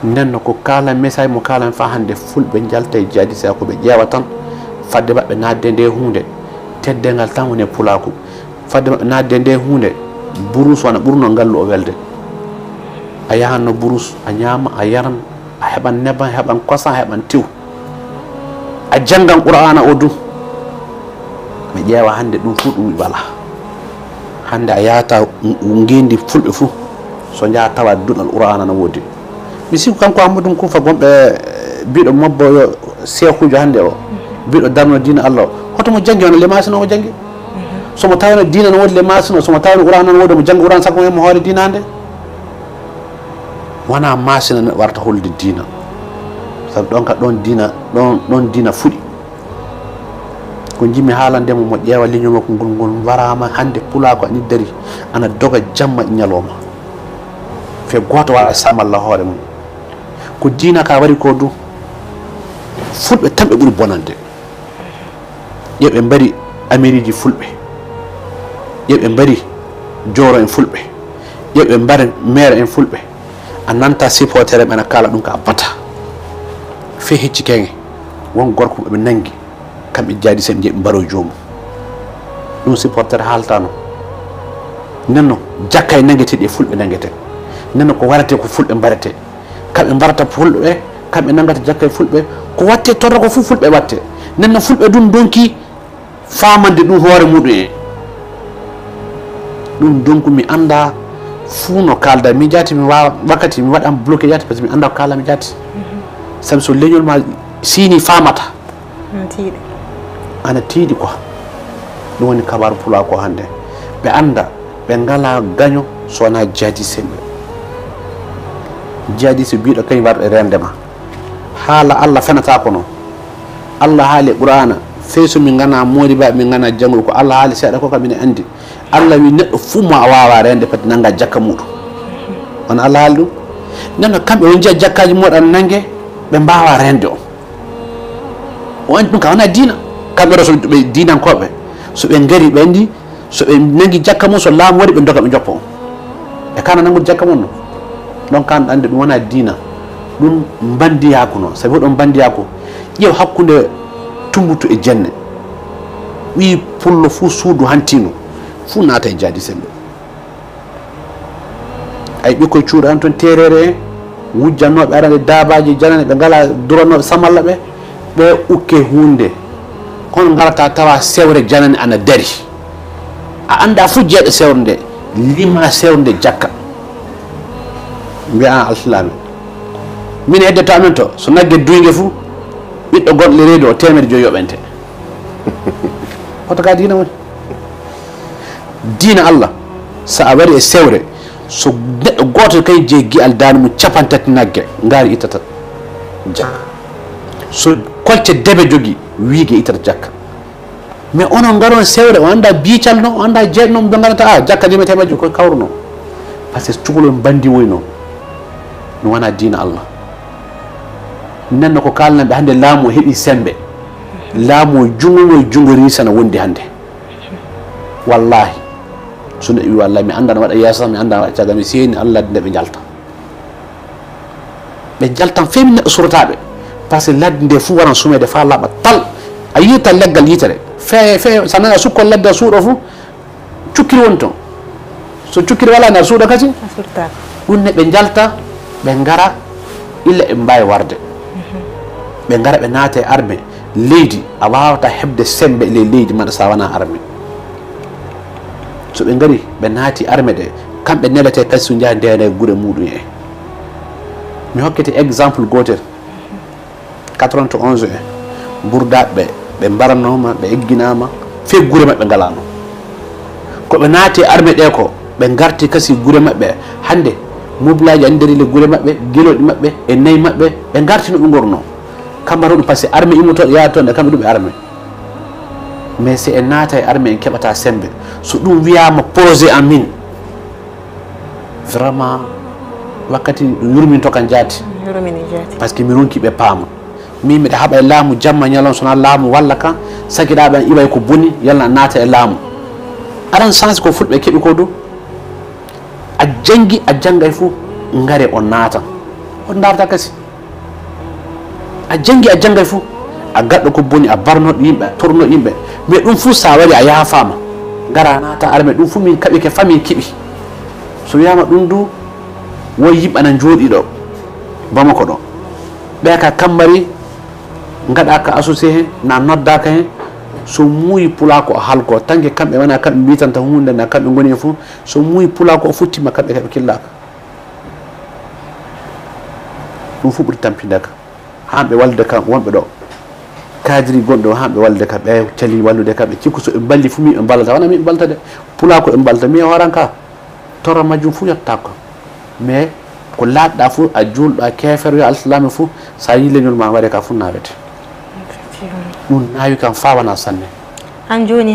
nenno ko kala message mo kala fa hande fulbe jalta e jadi sa ko be jeewa tan fadde mabbe nadde nde hunde teddengal tan woni pulaku fadde mabbe nadde nde hunde burus wana burno ngallu o welde a yahanno burus a nyama a yaran a heban neban heban kosa heban tiw a jangan qur'ana o du be jeewa hande dum fu dum wala hande a yata ngendi fulbe fu so nyaa tawa dudal qur'ana na wodi mi siku kanko amadou ko fa gombe biido mabbo yo seekujo hande o biido darno diina Allah hoto mo jangi on le masino mo jangi so mo tawno diina no wodi le masino so mo tawno qur'ana no wodi mo jangi qur'ana sakko mo hoore diina hande wana masina ne warta holde diina sabu don ka don diina fudi ko jimi haalande mo ƴeewa liño makko ngol warama hande pula ko ani dari ana doga jamma nyaloma fe goto wa samalla hoore mum ko diina ka wari ko du fulbe tambe buri bonande yebe mbari ameriji fulbe yebe mbari joro en fulbe yebe mbari mere en fulbe ananta supporter be na kala dum ka bata fe hecci kenge won gorko be nangi kambe jadi sem je mbaro joomu dum supporter haltano nenno jakkay nangete de fulbe nangete nenno ko warate ko fulbe mbarate kambe mbarata fulbe kambe nangata jakkay fulbe ko watte torro ko fu fulbe watte nenno fulbe dum donki famande dum hoore mudu e dum donku mi anda funo kalda mi jati mi wakati mi wadam bloqué jati parce que mi anda kala mi jati samso leñol ma sini famata tiidi ana tiidi ko dum woni kabar pula ko hande be anda be ngala gaño sona jadi sembe jadi so biido kay warde rendema hala Allah fenata ko no Allah haali qur'ana feeso mi ngana modi ba mi ngana jangol ko Allah haali seeda ko kam ina andi Allah wi neddo fu ma wawa rende pat nanga jakka mudu on Allah haali dum nana kambe on jia jakkaji modan nange be mbawa rende on dum ka wana dina kambe rasul be dinan kobe so be ngari be ndi so be nangi jakka mo so laam wadi be doga be joppo e kana nangu jakka mon don kan ande dum wana dina dum bandi yakuno sabi don bandi yako yew hakkunde tumbutu e jenne wi pullo fu suudu hantino fu naata e jadi sembe ay biko ciuda an ton terere wujjannobe arande dabaji janane be ngala duronobe samalla be ukke hunde kon ngarata tawa sewre janane ana dari a anda fu jeede sewnde lima sewnde jakka bi'a al-islam min heddata men to so nagge duyge fu biddo godle reedo o temere joyo bente hoto ka dina woni dina Allah sa awari e sewre so neddo goto kay jeggi aldani mu capantati nagge ngari itata jakka so kolce debe jogi wiige itata jakka mais onon garon sewre o anda biical no anda jeedno do ngarata jakka dimete majjo ko kawruno parce que tugolo bandi woyno no wana dina Allah nanno ko kalna be hande laamu hebi sembe laamu jungo risana wondi hande wallahi sunna wi wallahi mi anda wada yasa mi anda caga mi seni Allah de be jaltan femina suratabe parce que ladde de fu waran sumede fa laba tal ayita leggal yitere fe sanana sukko ladda suudo fu cukkiri wonto so cukkiri wala na suudo kati surta wonne be jalta be ngara illa e mbay warde be ngara be naate arme leydi a wawata hebde sembe le leydi man sawana arme so be ngari be naati arme de kambe nelete kasu nyaa ndene gure mudu e mi hokkete exemple gotel 91 burdaɓe ɓe mbaranoma ɓe egginama fe gure mabɓe ngalano ko ɓe naati arme ɗe ko ɓe garti kasi gure mabɓe hande mobilaji andiri le gure mabɓe geloɗi mabɓe e nayi mabɓe ɓe garti no ɓe gorno kamba to ɗum par ce que arme immotoɗo yaha toon e kamɓe ɗum e arme mais si en naata e arme en keɓata sembe so ɗum wiyama projet en min vraiment wakkati yurminto kan jaati par ce que mi ronki ɓe paama min miɗa haɓa e laamu jamma ñalon sona laamu walla kan sakiɗaɓe an iway ko boni yalla naata e laamu aran change ko fulɓe keeɓi ko du a jangi a janggay fou ngare on naatan on darta kasi a jangay fu a gaddo ko boni a barno yimbe torno yimbe me dum fu sa wari a yafama gara nata arme dum fu min kabe ke fami kibi so yama dum du woy yimbe nan jodi do bamako do be ka kambari ngada ka associé na nodda ka hen so muy pula ko halko tanke kambe wana kambe bitanta hunde na kambe ngoni fu so muy pula ko futti makambe kambe killaka dum fu buri tampindaka hambe walde kam wonbe do kadri gondo hambe walde ka be tali wallude kambe cikku so en balli fu mi en balata wana mi balta de pula ko en balta mi horanka tora majum fu yatta ko mais ko ladda fu a juldo a kefer yo al-islam fu sa yilenyol ma ware ka fu nawete dum nawi kam fawana sanne an joni